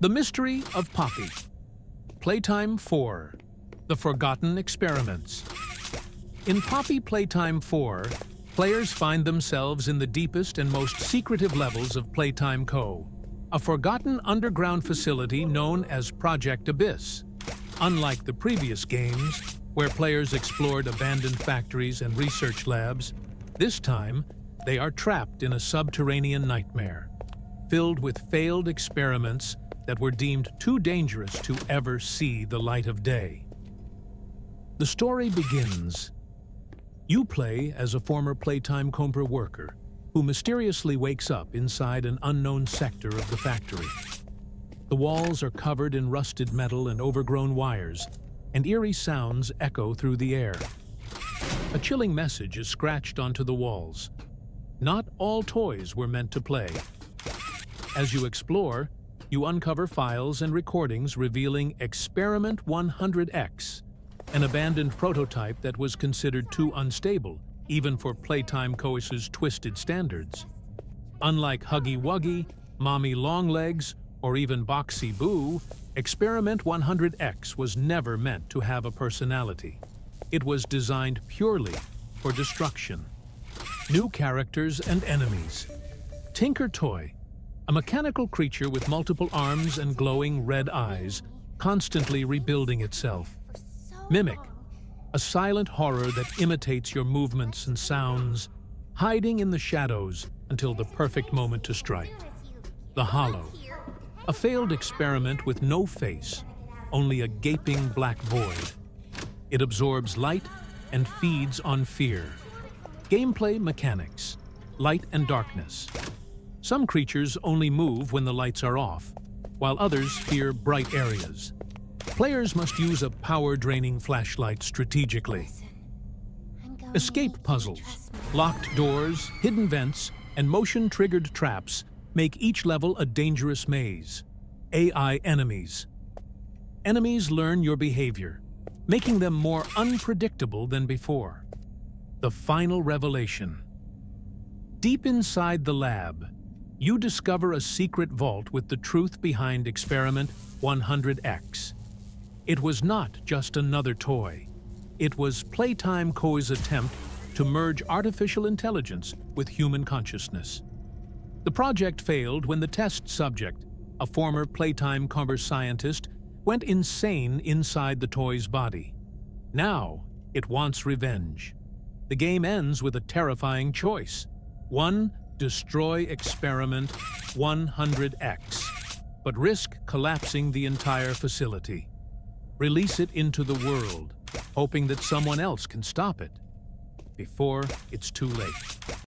The Mystery of Poppy. Playtime 4. The Forgotten Experiments. In Poppy Playtime 4, players find themselves in the deepest and most secretive levels of Playtime Co, a forgotten underground facility known as Project Abyss. Unlike the previous games, where players explored abandoned factories and research labs, this time they are trapped in a subterranean nightmare, filled with failed experiments that were deemed too dangerous to ever see the light of day. The story begins. You play as a former Playtime Co worker who mysteriously wakes up inside an unknown sector of the factory. The walls are covered in rusted metal and overgrown wires, and eerie sounds echo through the air. A chilling message is scratched onto the walls. Not all toys were meant to play. As you explore, you uncover files and recordings revealing Experiment 100X, an abandoned prototype that was considered too unstable, even for Playtime Co's twisted standards. Unlike Huggy Wuggy, Mommy Longlegs, or even Boxy Boo, Experiment 100X was never meant to have a personality. It was designed purely for destruction. New characters and enemies. Tinker Toy, a mechanical creature with multiple arms and glowing red eyes, constantly rebuilding itself. Mimic, a silent horror that imitates your movements and sounds, hiding in the shadows until the perfect moment to strike. The Hollow, a failed experiment with no face, only a gaping black void. It absorbs light and feeds on fear. Gameplay mechanics, light and darkness. Some creatures only move when the lights are off, while others fear bright areas. Players must use a power-draining flashlight strategically. Escape puzzles, locked doors, hidden vents, and motion-triggered traps make each level a dangerous maze. AI enemies. Enemies learn your behavior, making them more unpredictable than before. The final revelation. Deep inside the lab, you discover a secret vault with the truth behind Experiment 100X. It was not just another toy. It was Playtime Co's attempt to merge artificial intelligence with human consciousness. The project failed when the test subject, a former Playtime Co scientist, went insane inside the toy's body. Now, it wants revenge. The game ends with a terrifying choice. 1. Destroy Experiment 100X, but risk collapsing the entire facility. Release it into the world, hoping that someone else can stop it before it's too late.